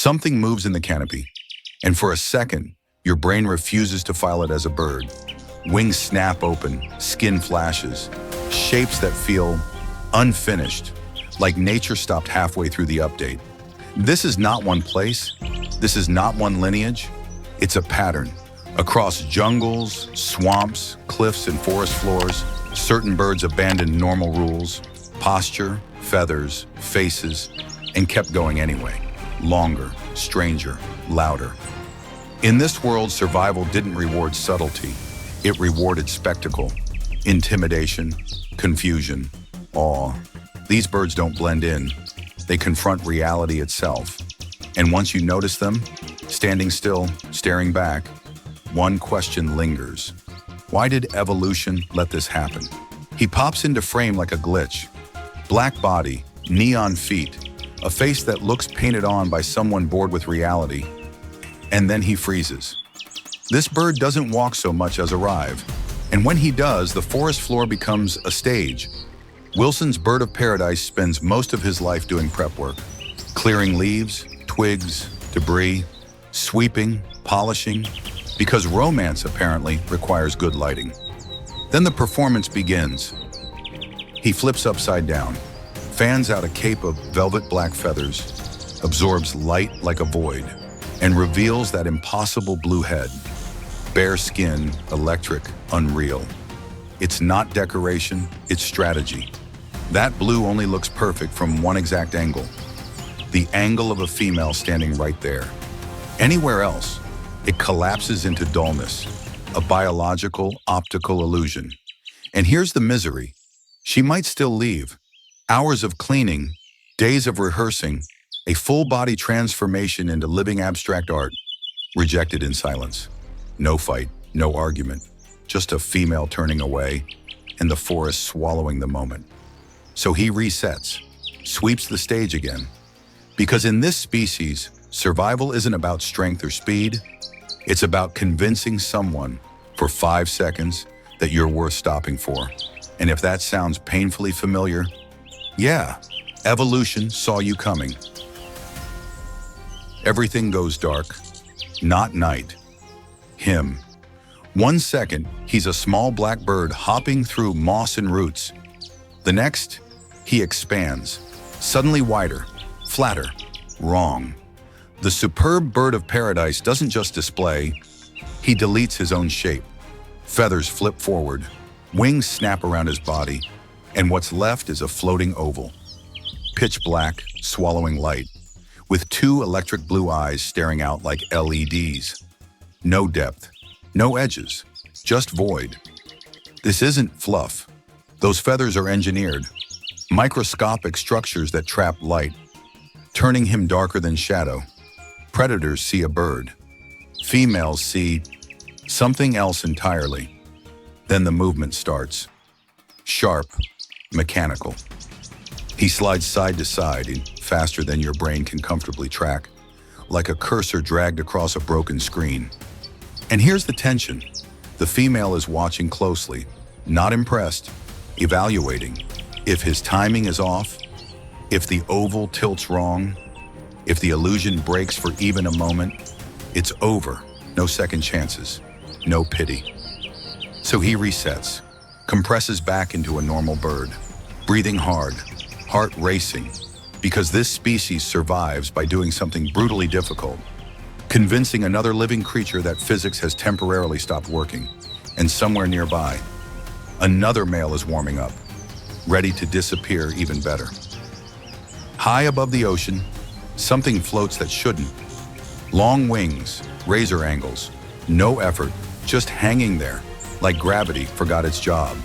Something moves in the canopy, and for a second, your brain refuses to file it as a bird. Wings snap open, skin flashes, shapes that feel unfinished, like nature stopped halfway through the update. This is not one place, this is not one lineage, it's a pattern. Across jungles, swamps, cliffs, and forest floors, certain birds abandoned normal rules, posture, feathers, faces, and kept going anyway. Longer, stranger, louder. In this world, survival didn't reward subtlety. It rewarded spectacle, intimidation, confusion, awe. These birds don't blend in. They confront reality itself. And once you notice them, standing still, staring back, one question lingers. Why did evolution let this happen? He pops into frame like a glitch. Black body, neon feet, a face that looks painted on by someone bored with reality. And then he freezes. This bird doesn't walk so much as arrive. And when he does, the forest floor becomes a stage. Wilson's bird of paradise spends most of his life doing prep work, clearing leaves, twigs, debris, sweeping, polishing, because romance apparently requires good lighting. Then the performance begins. He flips upside down, fans out a cape of velvet black feathers, absorbs light like a void, and reveals that impossible blue head. Bare skin, electric, unreal. It's not decoration, it's strategy. That blue only looks perfect from one exact angle. The angle of a female standing right there. Anywhere else, it collapses into dullness, a biological, optical illusion. And here's the misery. She might still leave. Hours of cleaning, days of rehearsing, a full body transformation into living abstract art, rejected in silence. No fight, no argument, just a female turning away and the forest swallowing the moment. So he resets, sweeps the stage again. Because in this species, survival isn't about strength or speed. It's about convincing someone for 5 seconds that you're worth stopping for. And if that sounds painfully familiar, yeah, evolution saw you coming. Everything goes dark, not night. Him. 1 second, he's a small black bird hopping through moss and roots. The next, he expands, suddenly wider, flatter, wrong. The superb bird of paradise doesn't just display, he deletes his own shape. Feathers flip forward, wings snap around his body, and what's left is a floating oval. Pitch black, swallowing light, with 2 electric blue eyes staring out like LEDs. No depth, no edges, just void. This isn't fluff. Those feathers are engineered, microscopic structures that trap light, turning him darker than shadow. Predators see a bird. Females see something else entirely. Then the movement starts. Sharp, mechanical. He slides side to side, faster than your brain can comfortably track, like a cursor dragged across a broken screen. And here's the tension. The female is watching closely, not impressed, evaluating. If his timing is off, if the oval tilts wrong, if the illusion breaks for even a moment, it's over. No second chances, no pity. So he resets, compresses back into a normal bird, breathing hard, heart racing, because this species survives by doing something brutally difficult, convincing another living creature that physics has temporarily stopped working. And somewhere nearby, another male is warming up, ready to disappear even better. High above the ocean, something floats that shouldn't. Long wings, razor angles, no effort, just hanging there, like gravity forgot its job.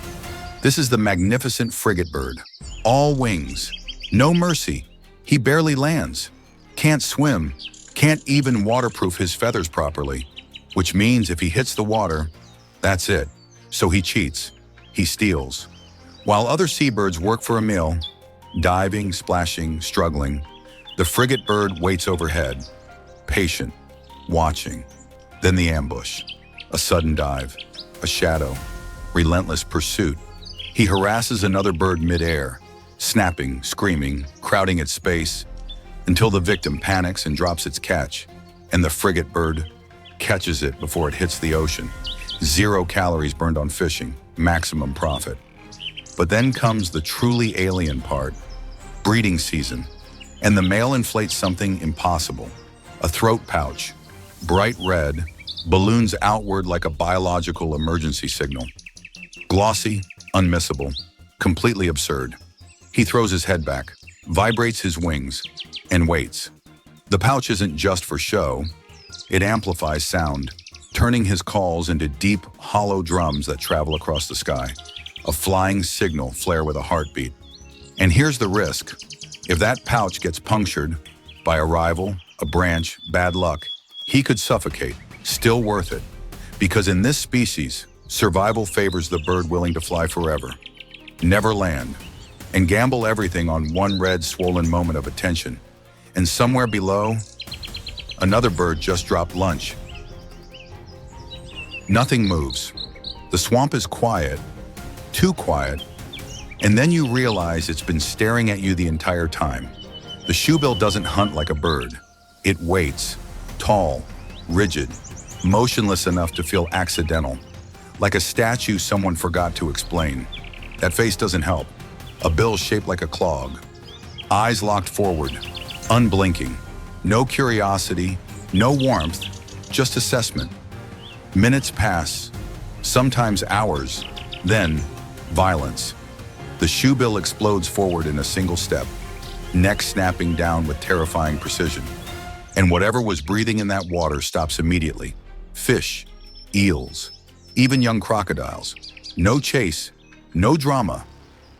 This is the magnificent frigate bird. All wings, no mercy. He barely lands, can't swim, can't even waterproof his feathers properly, which means if he hits the water, that's it. So he cheats, he steals. While other seabirds work for a meal, diving, splashing, struggling, the frigate bird waits overhead, patient, watching. Then the ambush, a sudden dive, a shadow, relentless pursuit. He harasses another bird midair, snapping, screaming, crowding its space, until the victim panics and drops its catch, and the frigate bird catches it before it hits the ocean. 0 calories burned on fishing, maximum profit. But then comes the truly alien part, breeding season, and the male inflates something impossible. A throat pouch, bright red, balloons outward like a biological emergency signal. Glossy, unmissable, completely absurd. He throws his head back, vibrates his wings, and waits. The pouch isn't just for show, it amplifies sound, turning his calls into deep, hollow drums that travel across the sky. A flying signal flare with a heartbeat. And here's the risk. If that pouch gets punctured by a rival, a branch, bad luck, he could suffocate. Still worth it. Because in this species, survival favors the bird willing to fly forever, never land, and gamble everything on one red, swollen moment of attention. And somewhere below, another bird just dropped lunch. Nothing moves. The swamp is quiet, too quiet, and then you realize it's been staring at you the entire time. The shoebill doesn't hunt like a bird. It waits, tall, rigid, motionless enough to feel accidental, like a statue someone forgot to explain. That face doesn't help. A bill shaped like a clog, eyes locked forward, unblinking, no curiosity, no warmth, just assessment. Minutes pass, sometimes hours, then violence. The shoebill explodes forward in a single step, neck snapping down with terrifying precision. And whatever was breathing in that water stops immediately. Fish, eels, even young crocodiles. No chase, no drama,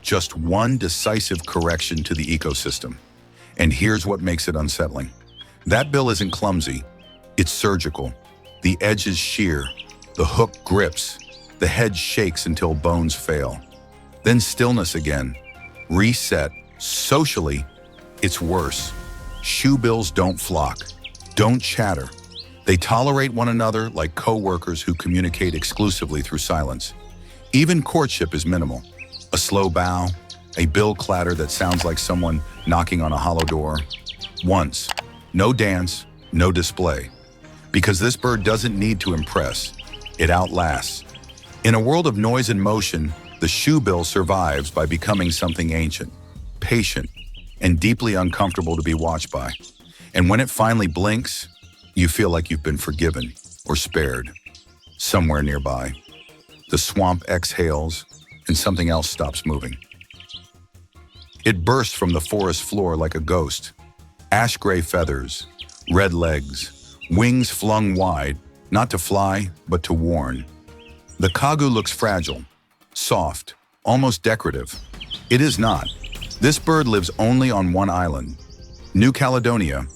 just one decisive correction to the ecosystem. And here's what makes it unsettling. That bill isn't clumsy, it's surgical. The edge is sheer, the hook grips, the head shakes until bones fail. Then stillness again, reset. Socially, it's worse. Shoebills don't flock, don't chatter. They tolerate one another like co-workers who communicate exclusively through silence. Even courtship is minimal. A slow bow, a bill clatter that sounds like someone knocking on a hollow door. Once, no dance, no display. Because this bird doesn't need to impress, it outlasts. In a world of noise and motion, the shoebill survives by becoming something ancient, patient, and deeply uncomfortable to be watched by. And when it finally blinks, you feel like you've been forgiven or spared. Somewhere nearby, the swamp exhales and something else stops moving. It bursts from the forest floor like a ghost. Ash gray feathers, red legs, wings flung wide, not to fly, but to warn. The kagu looks fragile, soft, almost decorative. It is not. This bird lives only on one island, New Caledonia,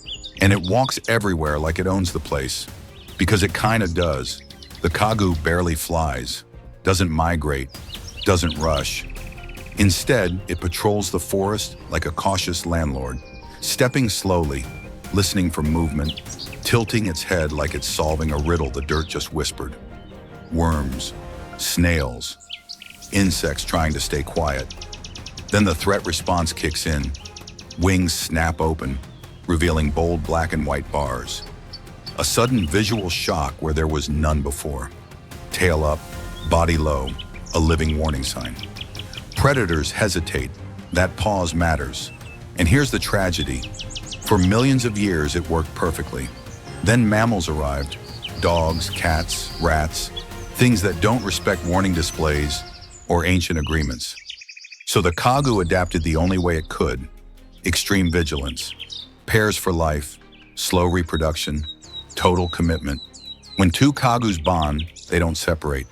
and it walks everywhere like it owns the place. Because it kinda does. The kagu barely flies, doesn't migrate, doesn't rush. Instead, it patrols the forest like a cautious landlord, stepping slowly, listening for movement, tilting its head like it's solving a riddle the dirt just whispered. Worms, snails, insects trying to stay quiet. Then the threat response kicks in. Wings snap open, revealing bold black and white bars. A sudden visual shock where there was none before. Tail up, body low, a living warning sign. Predators hesitate. That pause matters. And here's the tragedy. For millions of years, it worked perfectly. Then mammals arrived. Dogs, cats, rats, things that don't respect warning displays or ancient agreements. So the kagu adapted the only way it could. Extreme vigilance. Pairs for life, slow reproduction, total commitment. When two kagus bond, they don't separate.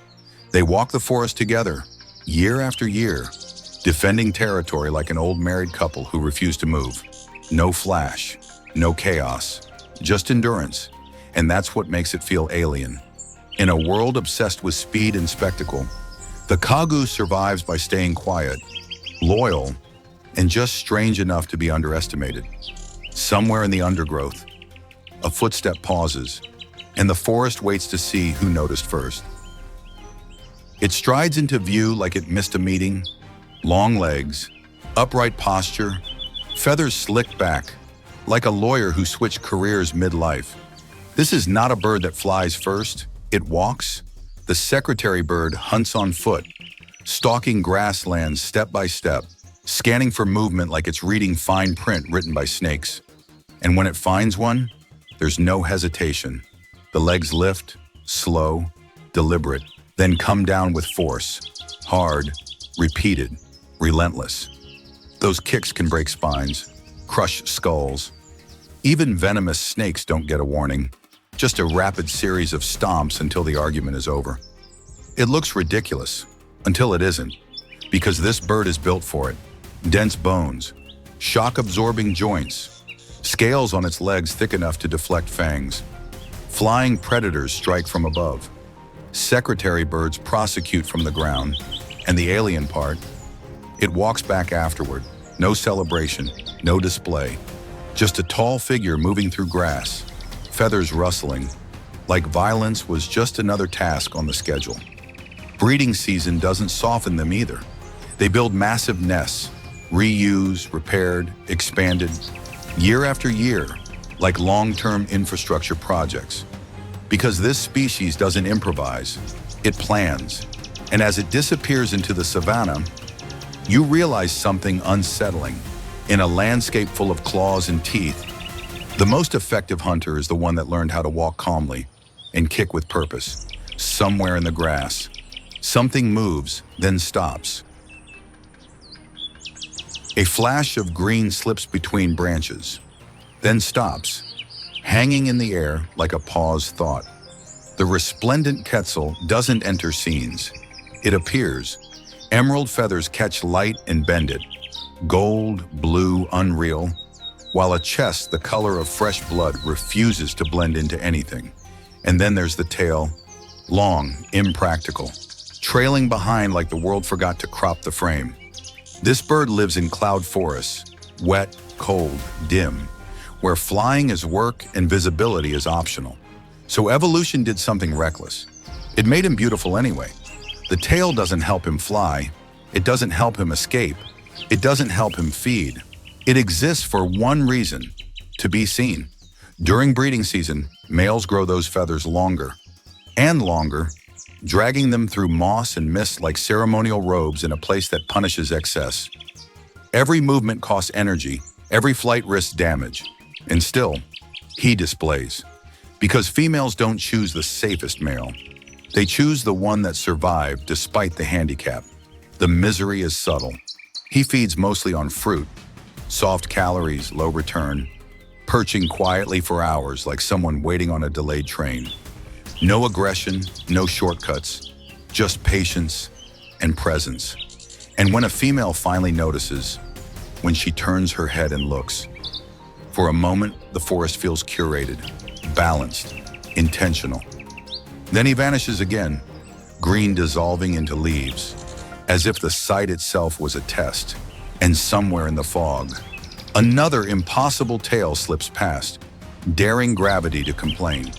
They walk the forest together, year after year, defending territory like an old married couple who refuse to move. No flash, no chaos, just endurance. And that's what makes it feel alien. In a world obsessed with speed and spectacle, the kagu survives by staying quiet, loyal, and just strange enough to be underestimated. Somewhere in the undergrowth, a footstep pauses, and the forest waits to see who noticed first. It strides into view like it missed a meeting, long legs, upright posture, feathers slicked back, like a lawyer who switched careers mid-life. This is not a bird that flies first, it walks. The secretary bird hunts on foot, stalking grasslands step by step, scanning for movement like it's reading fine print written by snakes. And when it finds one, there's no hesitation. The legs lift, slow, deliberate, then come down with force, hard, repeated, relentless. Those kicks can break spines, crush skulls. Even venomous snakes don't get a warning, just a rapid series of stomps until the argument is over. It looks ridiculous, until it isn't, because this bird is built for it. Dense bones, shock-absorbing joints, scales on its legs thick enough to deflect fangs. Flying predators strike from above. Secretary birds prosecute from the ground, and the alien part, it walks back afterward. No celebration, no display. Just a tall figure moving through grass, feathers rustling, like violence was just another task on the schedule. Breeding season doesn't soften them either. They build massive nests, reused, repaired, expanded, year after year, like long-term infrastructure projects. Because this species doesn't improvise, it plans. And as it disappears into the savanna, you realize something unsettling. In a landscape full of claws and teeth, the most effective hunter is the one that learned how to walk calmly and kick with purpose. Somewhere in the grass, something moves, then stops. A flash of green slips between branches, then stops, hanging in the air like a paused thought. The resplendent quetzal doesn't enter scenes. It appears. Emerald feathers catch light and bend it. Gold, blue, unreal, while a chest the color of fresh blood refuses to blend into anything. And then there's the tail, long, impractical, trailing behind like the world forgot to crop the frame. This bird lives in cloud forests, wet, cold, dim, where flying is work and visibility is optional. So evolution did something reckless. It made him beautiful anyway. The tail doesn't help him fly. It doesn't help him escape. It doesn't help him feed. It exists for one reason, to be seen. During breeding season, males grow those feathers longer and longer, dragging them through moss and mist like ceremonial robes in a place that punishes excess. Every movement costs energy, every flight risks damage, and still, he displays. Because females don't choose the safest male. They choose the one that survived despite the handicap. The misery is subtle. He feeds mostly on fruit, soft calories, low return, perching quietly for hours like someone waiting on a delayed train. No aggression, no shortcuts, just patience and presence. And when a female finally notices, when she turns her head and looks, for a moment, the forest feels curated, balanced, intentional. Then he vanishes again, green dissolving into leaves, as if the sight itself was a test. And somewhere in the fog, another impossible tale slips past, daring gravity to complain.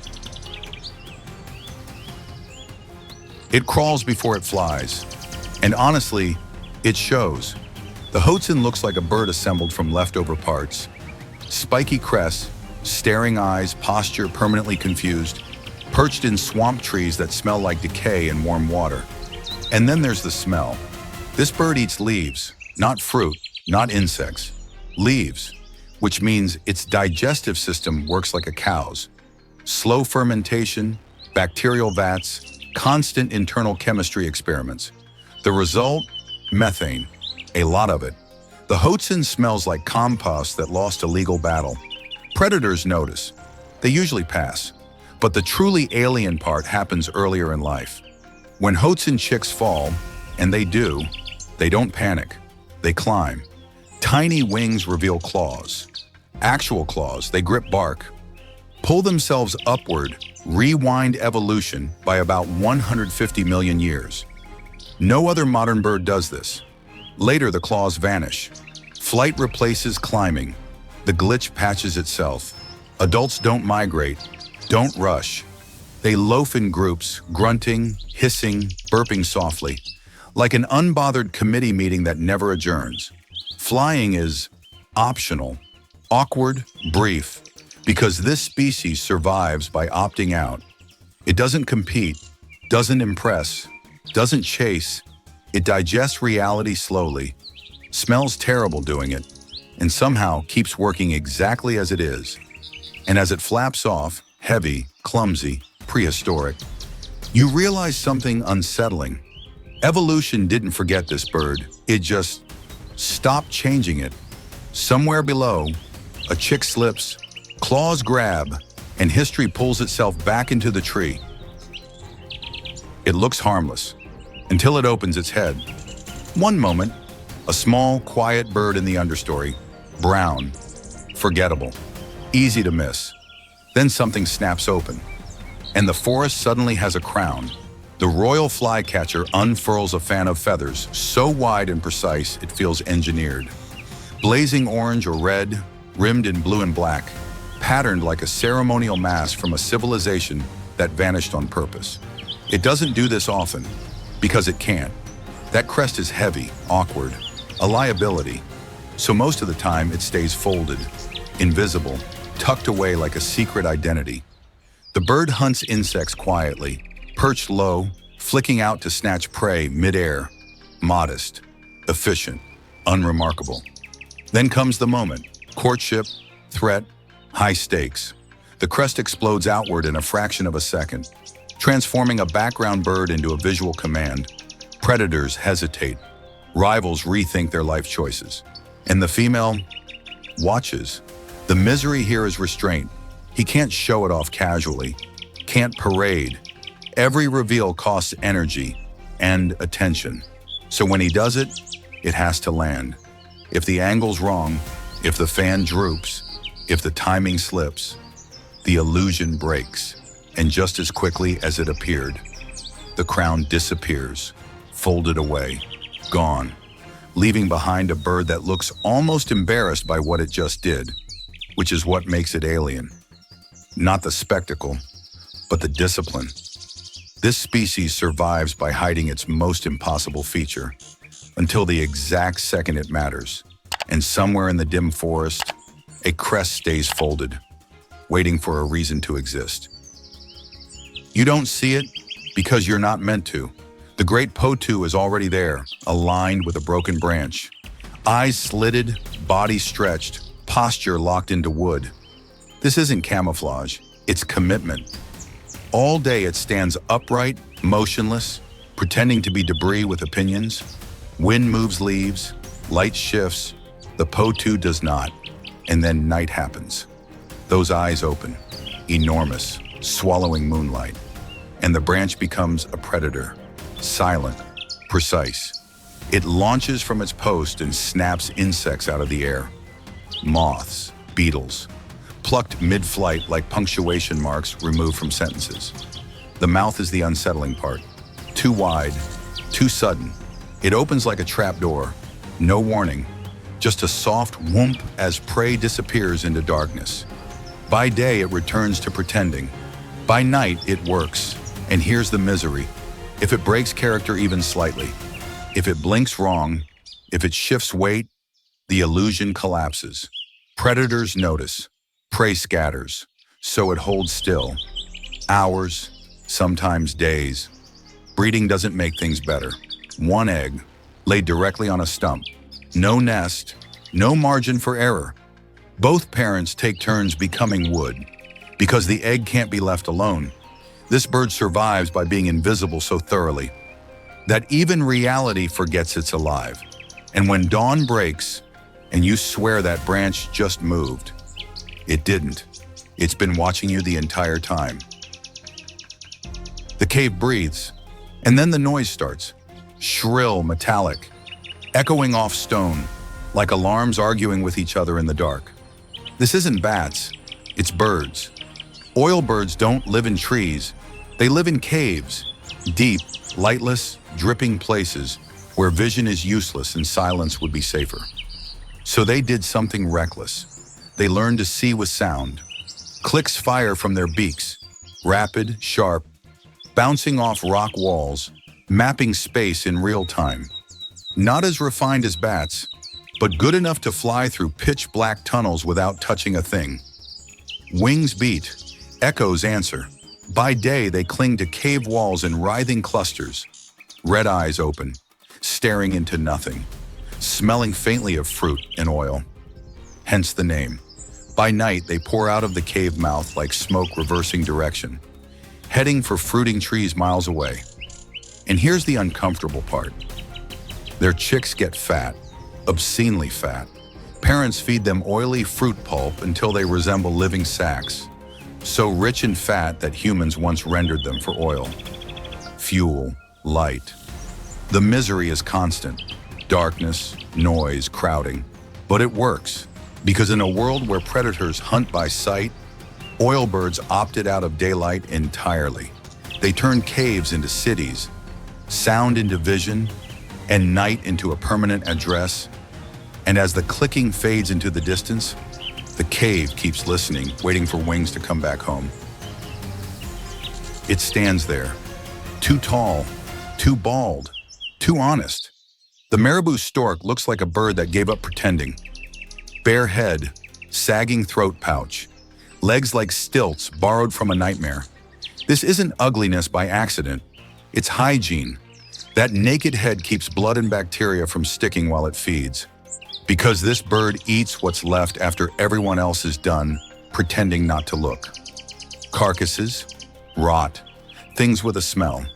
It crawls before it flies, and honestly, it shows. The hoatzin looks like a bird assembled from leftover parts. Spiky crest, staring eyes, posture permanently confused, perched in swamp trees that smell like decay and warm water. And then there's the smell. This bird eats leaves, not fruit, not insects. Leaves, which means its digestive system works like a cow's. Slow fermentation, bacterial vats, constant internal chemistry experiments. The result? Methane. A lot of it. The hoatzin smells like compost that lost a legal battle. Predators notice. They usually pass. But the truly alien part happens earlier in life. When hoatzin chicks fall, and they do, they don't panic. They climb. Tiny wings reveal claws. Actual claws, they grip bark. Pull themselves upward, rewind evolution by about 150 million years. No other modern bird does this. Later, the claws vanish. Flight replaces climbing. The glitch patches itself. Adults don't migrate, don't rush. They loaf in groups, grunting, hissing, burping softly, like an unbothered committee meeting that never adjourns. Flying is optional, Awkward, brief, because this species survives by opting out. It doesn't compete, doesn't impress, doesn't chase. It digests reality slowly, smells terrible doing it, and somehow keeps working exactly as it is. And as it flaps off, heavy, clumsy, prehistoric, you realize something unsettling. Evolution didn't forget this bird, it just stopped changing it. Somewhere below, a chick slips, claws grab, and history pulls itself back into the tree. It looks harmless, until it opens its head. One moment, a small, quiet bird in the understory, brown, forgettable, easy to miss. Then something snaps open, and the forest suddenly has a crown. The royal flycatcher unfurls a fan of feathers so wide and precise it feels engineered. Blazing orange or red, rimmed in blue and black, patterned like a ceremonial mask from a civilization that vanished on purpose. It doesn't do this often, because it can't. That crest is heavy, awkward, a liability. So most of the time it stays folded, invisible, tucked away like a secret identity. The bird hunts insects quietly, perched low, flicking out to snatch prey midair, modest, efficient, unremarkable. Then comes the moment, courtship, threat, high stakes. The crest explodes outward in a fraction of a second, transforming a background bird into a visual command. Predators hesitate, rivals rethink their life choices. And the female watches. The misery here is restraint. He can't show it off casually, can't parade. Every reveal costs energy and attention. So when he does it, it has to land. If the angle's wrong, if the fan droops, if the timing slips, the illusion breaks. And just as quickly as it appeared, the crown disappears, folded away, gone, leaving behind a bird that looks almost embarrassed by what it just did, which is what makes it alien. Not the spectacle, but the discipline. This species survives by hiding its most impossible feature until the exact second it matters. And somewhere in the dim forest, a crest stays folded, waiting for a reason to exist. You don't see it because you're not meant to. The great Potu is already there, aligned with a broken branch. Eyes slitted, body stretched, posture locked into wood. This isn't camouflage, it's commitment. All day it stands upright, motionless, pretending to be debris with opinions. Wind moves leaves, light shifts, the Potu does not. And then night happens. Those eyes open, enormous, swallowing moonlight. And the branch becomes a predator, silent, precise. It launches from its post and snaps insects out of the air. Moths, beetles, plucked mid-flight like punctuation marks removed from sentences. The mouth is the unsettling part. Too wide, too sudden. It opens like a trapdoor. No warning, just a soft whoomp as prey disappears into darkness. By day, it returns to pretending. By night, it works. And here's the misery. If it breaks character even slightly, if it blinks wrong, if it shifts weight, the illusion collapses. Predators notice, prey scatters, so it holds still. Hours, sometimes days. Breeding doesn't make things better. One egg, laid directly on a stump. No nest, no margin for error. Both parents take turns becoming wood, because the egg can't be left alone. This bird survives by being invisible so thoroughly that even reality forgets it's alive. And when dawn breaks, and you swear that branch just moved, it didn't. It's been watching you the entire time. The cave breathes, and then the noise starts. Shrill, metallic, echoing off stone, like alarms arguing with each other in the dark. This isn't bats, it's birds. Oil birds don't live in trees, they live in caves, deep, lightless, dripping places where vision is useless and silence would be safer. So they did something reckless. They learned to see with sound. Clicks fire from their beaks, rapid, sharp, bouncing off rock walls, mapping space in real time. Not as refined as bats, but good enough to fly through pitch-black tunnels without touching a thing. Wings beat, echoes answer. By day, they cling to cave walls in writhing clusters, red eyes open, staring into nothing, smelling faintly of fruit and oil. Hence the name. By night, they pour out of the cave mouth like smoke reversing direction, heading for fruiting trees miles away. And here's the uncomfortable part. Their chicks get fat, obscenely fat. Parents feed them oily fruit pulp until they resemble living sacks, so rich and fat that humans once rendered them for oil. Fuel, light. The misery is constant. Darkness, noise, crowding. But it works, because in a world where predators hunt by sight, oil birds opted out of daylight entirely. They turned caves into cities, sound into vision, and night into a permanent address. And as the clicking fades into the distance, the cave keeps listening, waiting for wings to come back home. It stands there, too tall, too bald, too honest. The marabou stork looks like a bird that gave up pretending. Bare head, sagging throat pouch, legs like stilts borrowed from a nightmare. This isn't ugliness by accident, it's hygiene. That naked head keeps blood and bacteria from sticking while it feeds. Because this bird eats what's left after everyone else is done, pretending not to look. Carcasses, rot, things with a smell.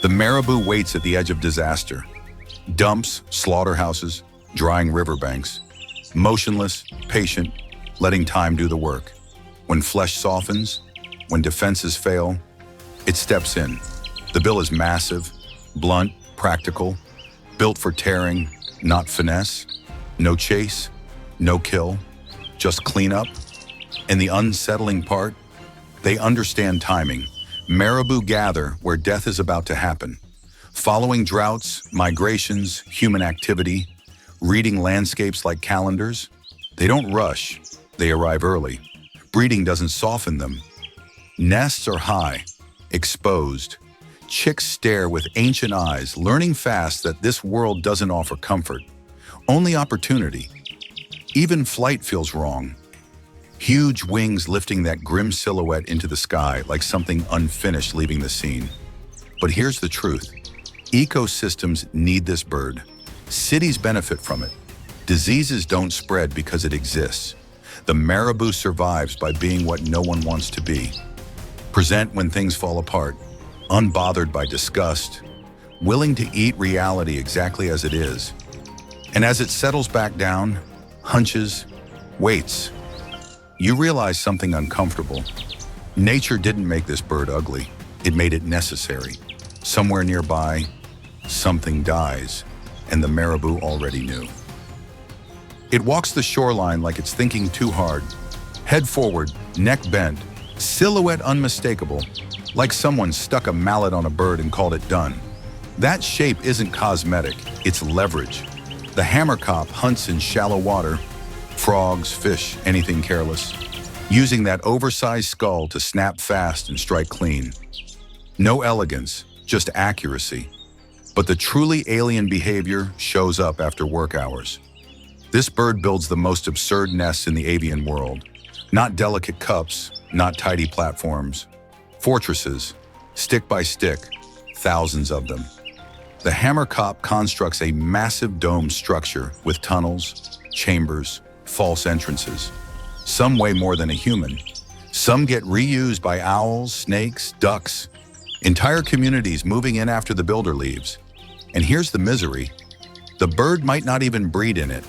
The marabou waits at the edge of disaster. Dumps, slaughterhouses, drying riverbanks. Motionless, patient, letting time do the work. When flesh softens, when defenses fail, it steps in. The bill is massive, blunt, practical, built for tearing, not finesse. No chase, no kill, just cleanup. And the unsettling part, they understand timing. Marabou gather where death is about to happen. Following droughts, migrations, human activity, reading landscapes like calendars. They don't rush, they arrive early. Breeding doesn't soften them. Nests are high, exposed. Chicks stare with ancient eyes, learning fast that this world doesn't offer comfort. Only opportunity. Even flight feels wrong. Huge wings lifting that grim silhouette into the sky like something unfinished leaving the scene. But here's the truth. Ecosystems need this bird. Cities benefit from it. Diseases don't spread because it exists. The marabou survives by being what no one wants to be. Present when things fall apart, unbothered by disgust, willing to eat reality exactly as it is. And as it settles back down, hunches, waits, you realize something uncomfortable. Nature didn't make this bird ugly. It made it necessary. Somewhere nearby, something dies, and the marabou already knew. It walks the shoreline like it's thinking too hard. Head forward, neck bent, silhouette unmistakable, like someone stuck a mallet on a bird and called it done. That shape isn't cosmetic, it's leverage. The hammercop hunts in shallow water, frogs, fish, anything careless, using that oversized skull to snap fast and strike clean. No elegance, just accuracy. But the truly alien behavior shows up after work hours. This bird builds the most absurd nests in the avian world. Not delicate cups, not tidy platforms. Fortresses, stick by stick, thousands of them. The hammercop constructs a massive dome structure with tunnels, chambers, false entrances. Some weigh more than a human. Some get reused by owls, snakes, ducks. Entire communities moving in after the builder leaves. And here's the misery. The bird might not even breed in it.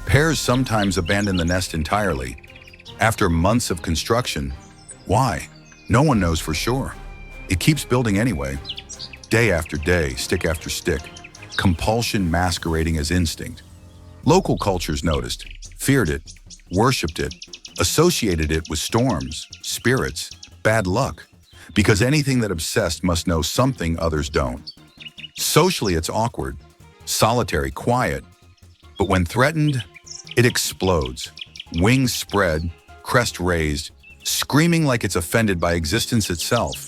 Pairs sometimes abandon the nest entirely. After months of construction. Why? No one knows for sure. It keeps building anyway. Day after day, stick after stick, compulsion masquerading as instinct. Local cultures noticed, feared it, worshipped it, associated it with storms, spirits, bad luck, because anything that obsessed must know something others don't. Socially, it's awkward, solitary, quiet, but when threatened, it explodes. Wings spread, crest raised, screaming like it's offended by existence itself.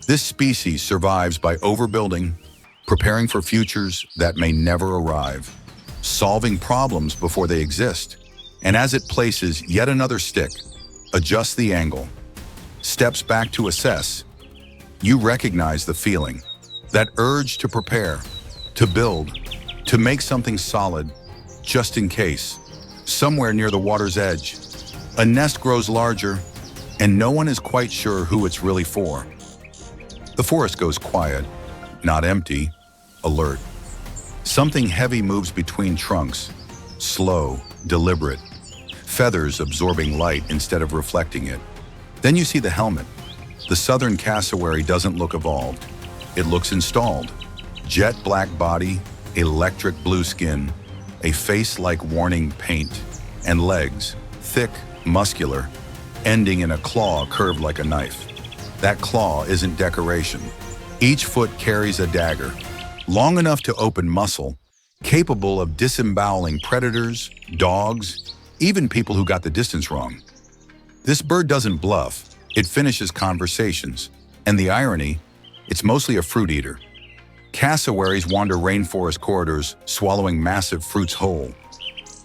This species survives by overbuilding, preparing for futures that may never arrive. solving problems before they exist. And as it places yet another stick, adjusts the angle, steps back to assess, you recognize the feeling, that urge to prepare, to build, to make something solid, just in case. Somewhere near the water's edge, a nest grows larger, and no one is quite sure who it's really for. The forest goes quiet, not empty, alert. Something heavy moves between trunks, slow, deliberate, feathers absorbing light instead of reflecting it. Then you see the helmet. The southern cassowary doesn't look evolved. It looks installed. Jet black body, electric blue skin, a face like warning paint, and legs, thick, muscular, ending in a claw curved like a knife. That claw isn't decoration. Each foot carries a dagger, long enough to open muscle, capable of disemboweling predators, dogs, even people who got the distance wrong. This bird doesn't bluff, it finishes conversations. And the irony, it's mostly a fruit eater. Cassowaries wander rainforest corridors, swallowing massive fruits whole.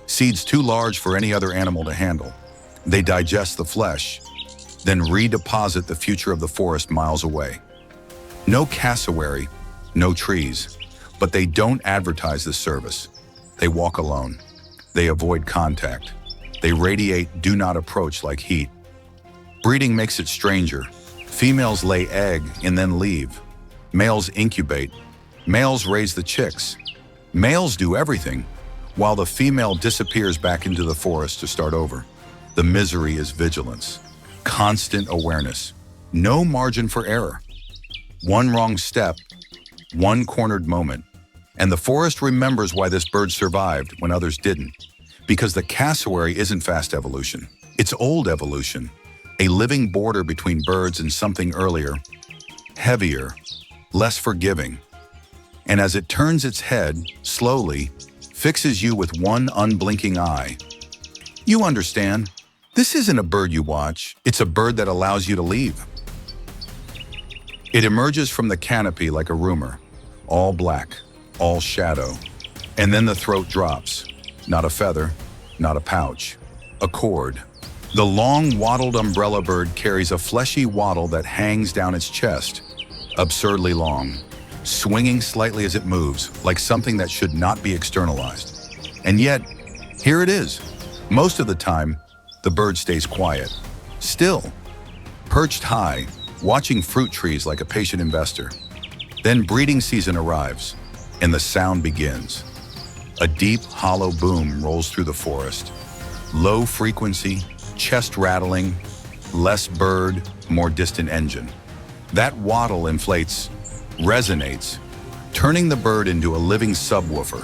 Seeds too large for any other animal to handle. They digest the flesh, then redeposit the future of the forest miles away. No cassowary, no trees, but they don't advertise this service. They walk alone. They avoid contact. They radiate do not approach like heat. Breeding makes it stranger. Females lay egg and then leave. Males incubate. Males raise the chicks. Males do everything, while the female disappears back into the forest to start over. The misery is vigilance, constant awareness, no margin for error. One wrong step, one cornered moment, and the forest remembers why this bird survived when others didn't. Because the cassowary isn't fast evolution, it's old evolution, a living border between birds and something earlier, heavier, less forgiving. And as it turns its head, slowly, fixes you with one unblinking eye, you understand, this isn't a bird you watch, it's a bird that allows you to leave. It emerges from the canopy like a rumor, all black, all shadow, and then the throat drops. Not a feather, not a pouch, a cord. The long, wattled umbrella bird carries a fleshy wattle that hangs down its chest, absurdly long, swinging slightly as it moves, like something that should not be externalized. And yet, here it is. Most of the time, the bird stays quiet, still, perched high, watching fruit trees like a patient investor. Then breeding season arrives, and the sound begins. A deep, hollow boom rolls through the forest. Low frequency, chest rattling, less bird, more distant engine. That wattle inflates, resonates, turning the bird into a living subwoofer.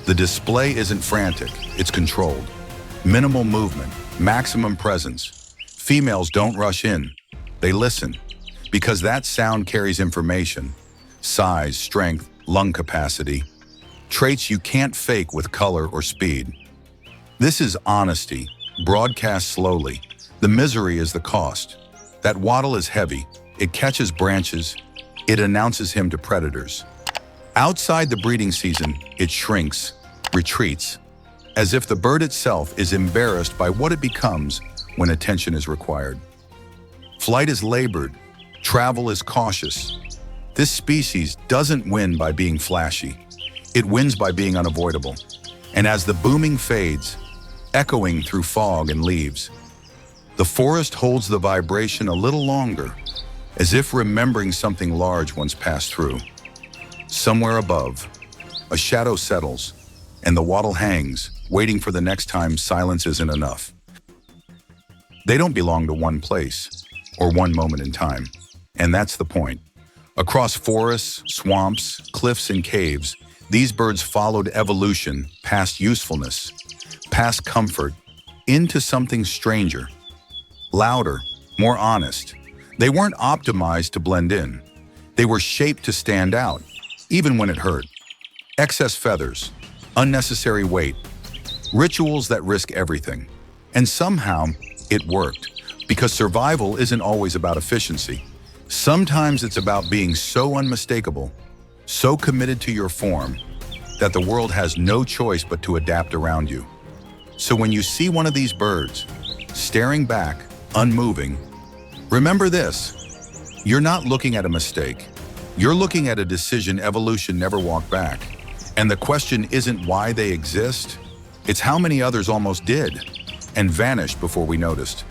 The display isn't frantic, it's controlled. Minimal movement, maximum presence. Females don't rush in, they listen, because that sound carries information, size, strength, lung capacity, traits you can't fake with color or speed. This is honesty, broadcast slowly. The misery is the cost. That wattle is heavy, it catches branches, it announces him to predators. Outside the breeding season, it shrinks, retreats, as if the bird itself is embarrassed by what it becomes when attention is required. Flight is labored, travel is cautious. This species doesn't win by being flashy. It wins by being unavoidable. And as the booming fades, echoing through fog and leaves, the forest holds the vibration a little longer, as if remembering something large once passed through. Somewhere above, a shadow settles, and the wattle hangs, waiting for the next time silence isn't enough. They don't belong to one place, or one moment in time, and that's the point. Across forests, swamps, cliffs, and caves, these birds followed evolution past usefulness, past comfort, into something stranger, louder, more honest. They weren't optimized to blend in. They were shaped to stand out, even when it hurt. Excess feathers, unnecessary weight, rituals that risk everything. And somehow, it worked, because survival isn't always about efficiency. Sometimes it's about being so unmistakable, so committed to your form, that the world has no choice but to adapt around you. So when you see one of these birds, staring back, unmoving, remember this: you're not looking at a mistake. You're looking at a decision evolution never walked back. And the question isn't why they exist, it's how many others almost did and vanished before we noticed.